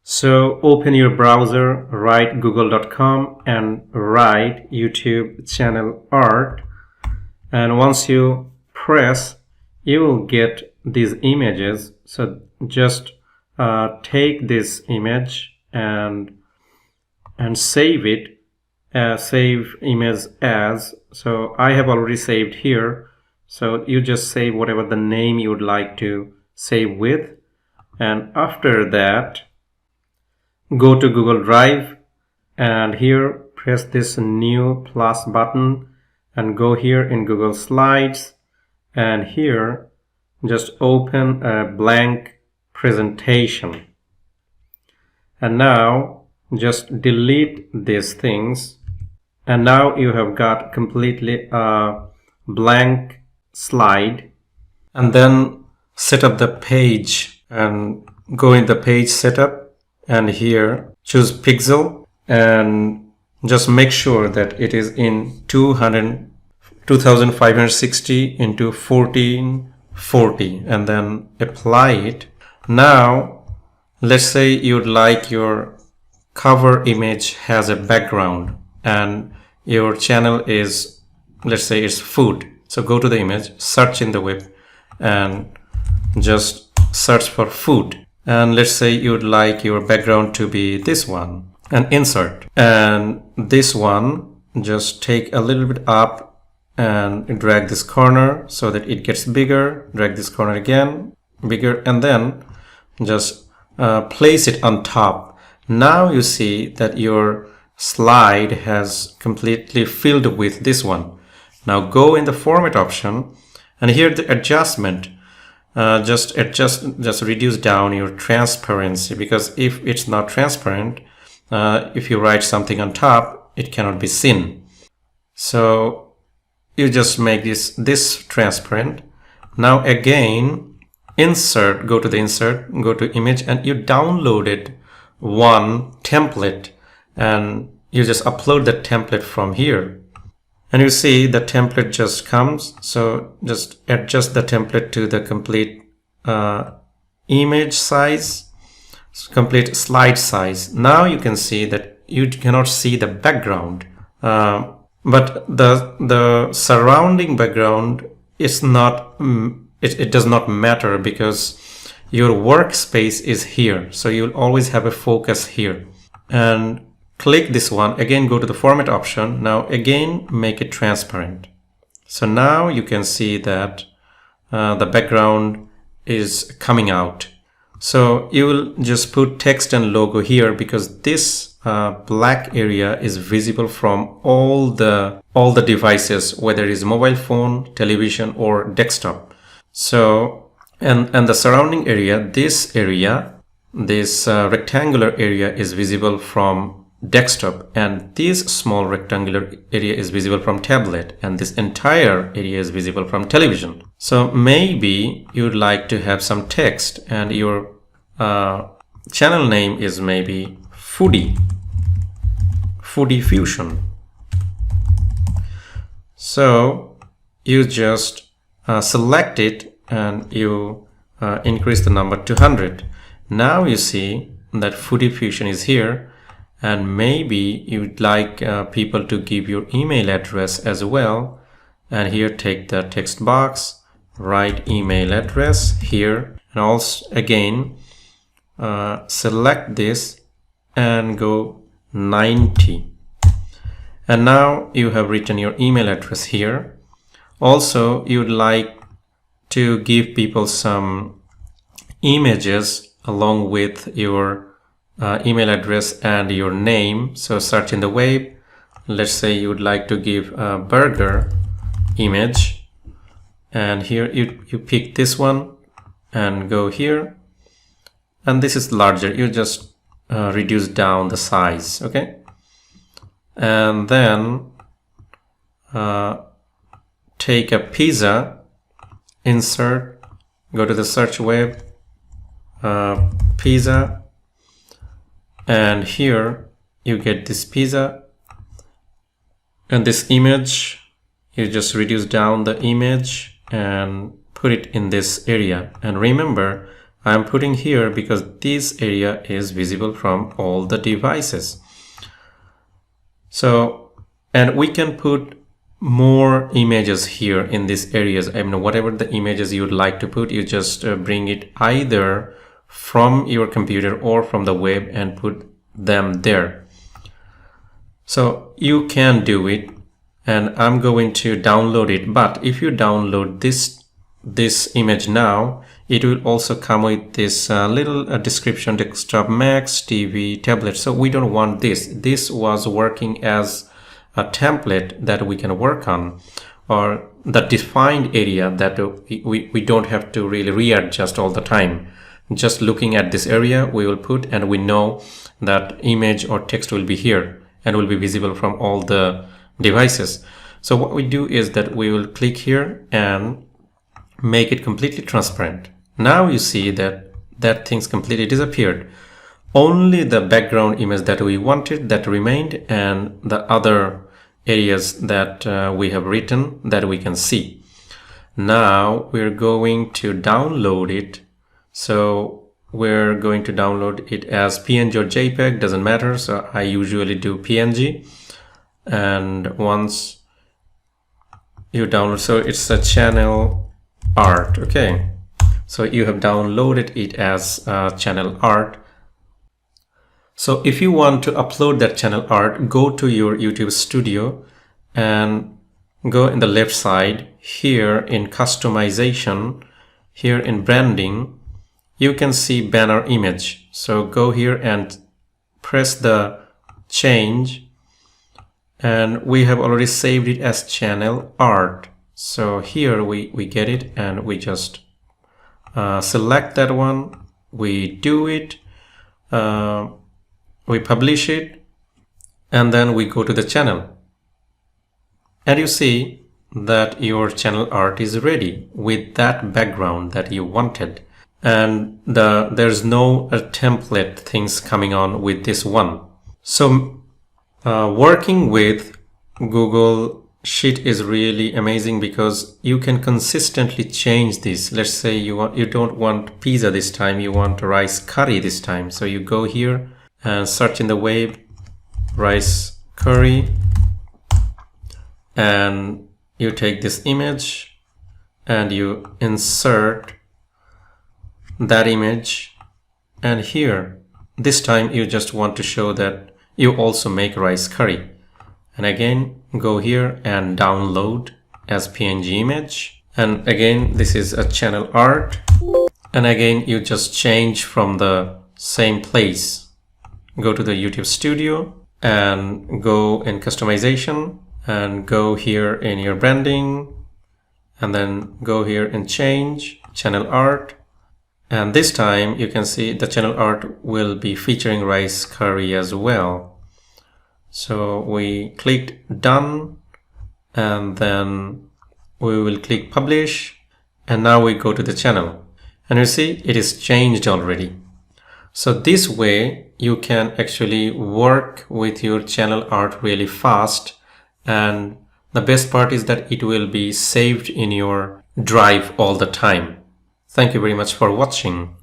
So open your browser, write google.com and write YouTube channel art, and once you press, you will get these images. So just take this image and save it, save image as. So I have already saved here, so you just save whatever the name you would like to save with, and after that go to Google Drive and here press this new plus button and go here in Google Slides, and here just open a blank presentation, and now just delete these things, and now you have got completely a blank slide. And then set up the page and go in the page setup, and here choose pixel and just make sure that it is in 2560 into 1440 and then apply it. Now let's say you'd like your cover image has a background and your channel is, let's say it's food. So go to the image, search in the web and just search for food, and let's say you'd like your background to be this one, and insert, and this one just take a little bit up and drag this corner so that it gets bigger, drag this corner again bigger, and then just place it on top. Now you see that your slide has completely filled with this one. Now go in the format option, and here the adjustment, just reduce down your transparency, because if it's not transparent, if you write something on top, it cannot be seen. So you just make this transparent. Now again, insert, go to the insert, go to image, and you downloaded one template and you just upload the template from here. And you see the template just comes, so just adjust the template to the complete image size, complete slide size. Now you can see that you cannot see the background, but the surrounding background is not, it does not matter because your workspace is here. So you'll always have a focus here. And click this one, again go to the format option, now again make it transparent. So now you can see that the background is coming out. So you will just put text and logo here because this black area is visible from all the devices, whether it is mobile phone, television or desktop. So and the surrounding area, this rectangular area is visible from desktop, and this small rectangular area is visible from tablet, and this entire area is visible from television. So maybe you'd like to have some text, and your channel name is maybe Foodie Fusion. So you just select it and you increase the number to 100. Now you see that Foodie Fusion is here. And maybe you'd like people to give your email address as well. And here take the text box, write email address here, and also again select this and go 90. And now you have written your email address here. Also, you'd like to give people some images along with your email address and your name. So search in the web, let's say you would like to give a burger image, and here you pick this one and go here, and this is larger, you just reduce down the size, okay? And then take a pizza, insert, go to the search web, pizza, and here you get this pizza, and this image, you just reduce down the image and put it in this area. And remember, I'm putting here because this area is visible from all the devices. So, and we can put more images here in these areas. I mean, whatever the images you would like to put, you just bring it either from your computer or from the web and put them there. So you can do it, and I'm going to download it. But if you download this image now, it will also come with this little description: desktop, Macs, TV, tablet. So we don't want this. This was working as a template that we can work on, or the defined area that we don't have to really readjust all the time. Just looking at this area, we will put, and we know that image or text will be here and will be visible from all the devices. So what we do is that we will click here and make it completely transparent. Now you see that things completely disappeared. Only the background image that we wanted, that remained, and the other areas that we have written that we can see. Now we're going to download it. So we're going to download it as PNG or JPEG, doesn't matter. So I usually do PNG. And once you download, so it's a channel art. Okay, so you have downloaded it as channel art. So if you want to upload that channel art, go to your YouTube studio and go in the left side here in customization, here in branding, you can see banner image. So go here and press the change, and we have already saved it as channel art. So here we get it, and we just select that one, we do it, we publish it, and then we go to the channel. And you see that your channel art is ready with that background that you wanted. And there's no template things coming on with this one. So working with Google Sheet is really amazing because you can consistently change this. Let's say you don't want pizza this time, you want rice curry this time. So you go here and search in the web rice curry, and you take this image and you insert that image, and here this time you just want to show that you also make rice curry, and again go here and download as PNG image, and again this is a channel art, and again you just change from the same place. Go to the YouTube studio and go in customization and go here in your branding, and then go here and change channel art. And this time you can see the channel art will be featuring rice curry as well. So we clicked done, and then we will click publish, and now we go to the channel, and you see it is changed already. So this way you can actually work with your channel art really fast, and the best part is that it will be saved in your drive all the time. Thank you very much for watching.